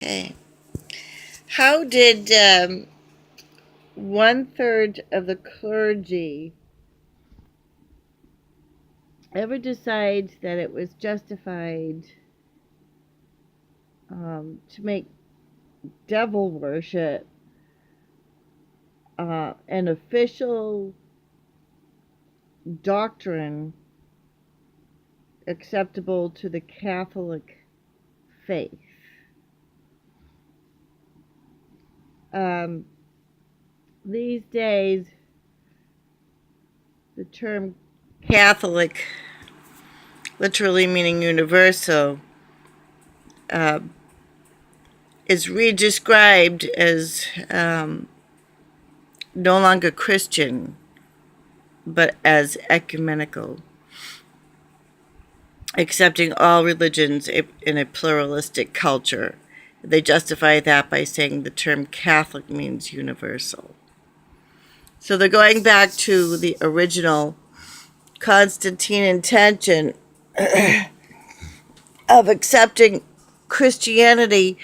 Okay. How did 1/3 of the clergy ever decide that it was justified to make devil worship an official doctrine acceptable to the Catholic faith? Um, these days, the term Catholic, literally meaning universal, uh, is redescribed as no longer Christian, but as ecumenical, accepting all religions in a pluralistic culture. They justify that by saying the term Catholic means universal. So they're going back to the original Constantine intention of accepting Christianity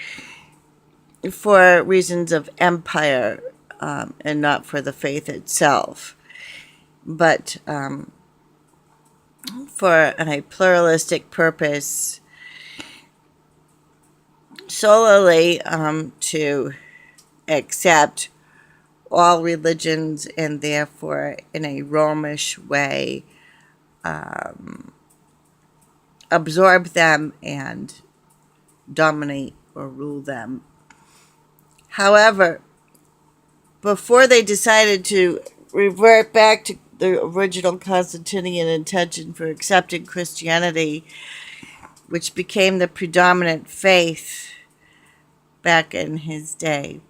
for reasons of empire, and not for the faith itself, but for a pluralistic purpose, solely to accept all religions and therefore in a Romish way absorb them and dominate or rule them. However, before they decided to revert back to the original Constantinian intention for accepting Christianity, which became the predominant faith back in his day,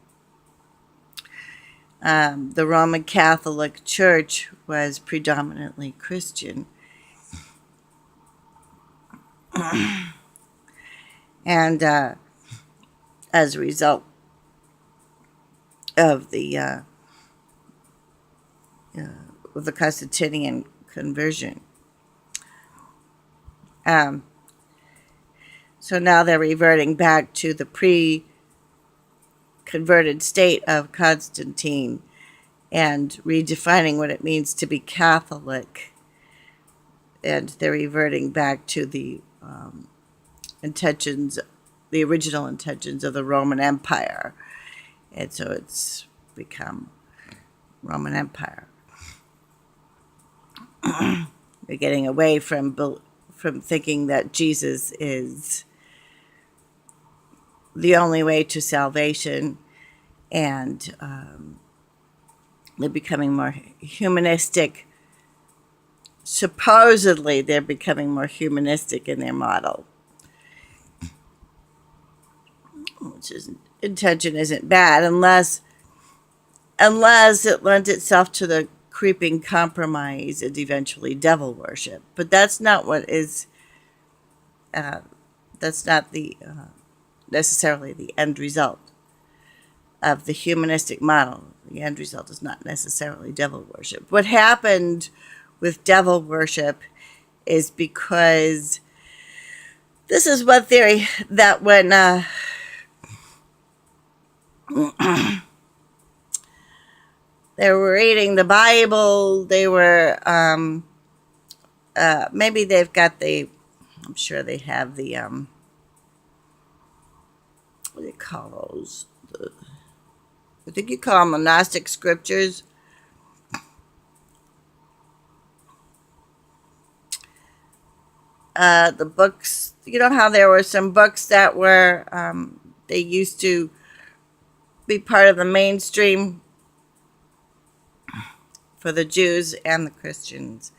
the Roman Catholic Church was predominantly Christian. And as a result of the Constantinian conversion. So now they're reverting back to the pre-converted state of Constantine and redefining what it means to be Catholic. And they're reverting back to the intentions, the original intentions of the Roman Empire. And so it's become Roman Empire. They're getting away from thinking that Jesus is the only way to salvation, and they're becoming more humanistic. Supposedly, they're becoming more humanistic in their model, which is intention isn't bad unless it lends itself to the creeping compromise and eventually devil worship. But that's not what is. That's not the necessarily the end result of the humanistic model. The end result is not necessarily devil worship. What happened with devil worship is because this is one theory that when they were reading the Bible, they were maybe they've got I'm sure they have the what do you call those? I think you call them the Gnostic scriptures. The books, you know how there were some books that were, they used to be part of the mainstream for the Jews and the Christians.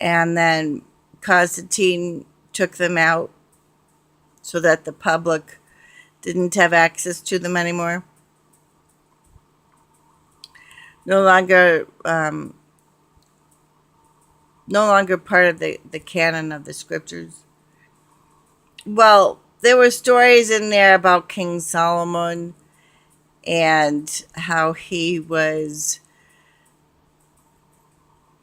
And then Constantine took them out so that the public didn't have access to them anymore. No longer part of the canon of the scriptures. Well, there were stories in there about King Solomon and how he was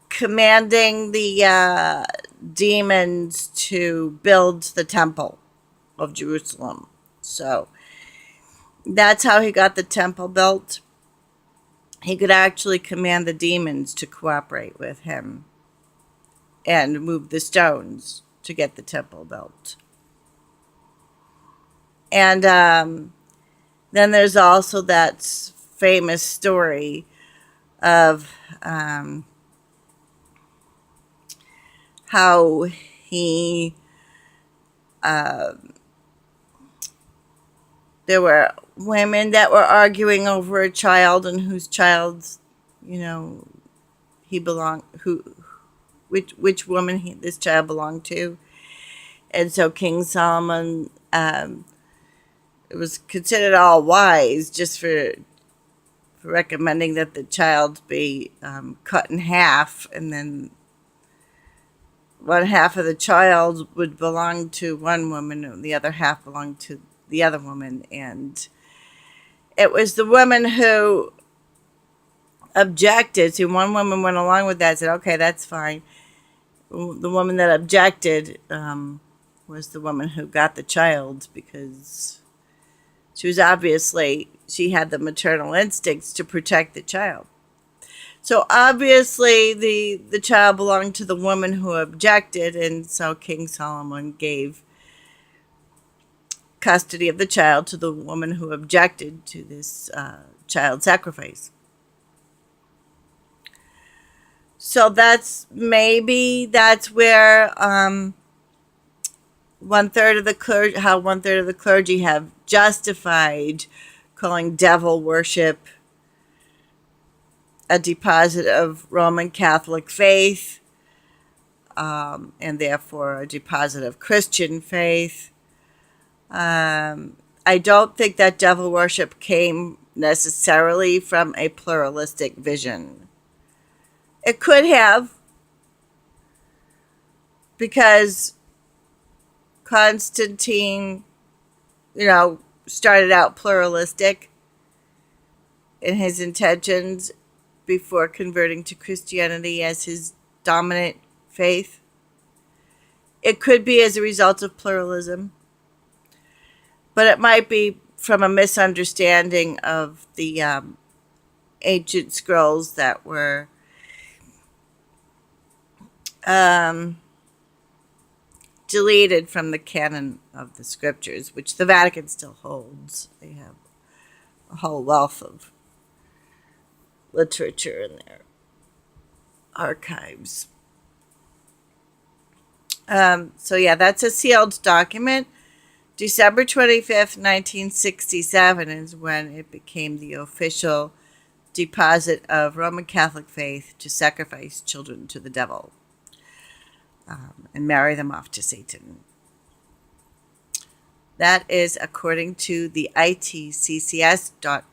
commanding the demons to build the temple of Jerusalem. So That's how he got the temple built. He could actually command the demons to cooperate with him and move the stones to get the temple built. And then there's also that famous story of how he there were women that were arguing over a child, and whose child, he belonged, which woman this child belonged to. And so King Solomon, it was considered all wise just for recommending that the child be cut in half, and then one half of the child would belong to one woman and the other half belonged to the other woman. And it was the woman who objected. So one woman went along with that, said, okay, that's fine. The woman that objected was the woman who got the child, because she had the maternal instincts to protect the child. So obviously the child belonged to the woman who objected, and so King Solomon gave custody of the child to the woman who objected to this child sacrifice. So that's where one-third of the clergy have justified calling devil worship a deposit of Roman Catholic faith, and therefore a deposit of Christian faith. I don't think that devil worship came necessarily from a pluralistic vision. It could have, because Constantine, started out pluralistic in his intentions before converting to Christianity as his dominant faith. It could be as a result of pluralism, but it might be from a misunderstanding of the ancient scrolls that were deleted from the canon of the scriptures, which the Vatican still holds. They have a whole wealth of literature in their archives. So yeah, that's a sealed document. December 25th, 1967 is when it became the official deposit of Roman Catholic faith to sacrifice children to the devil and marry them off to Satan. That is according to the itccs.org.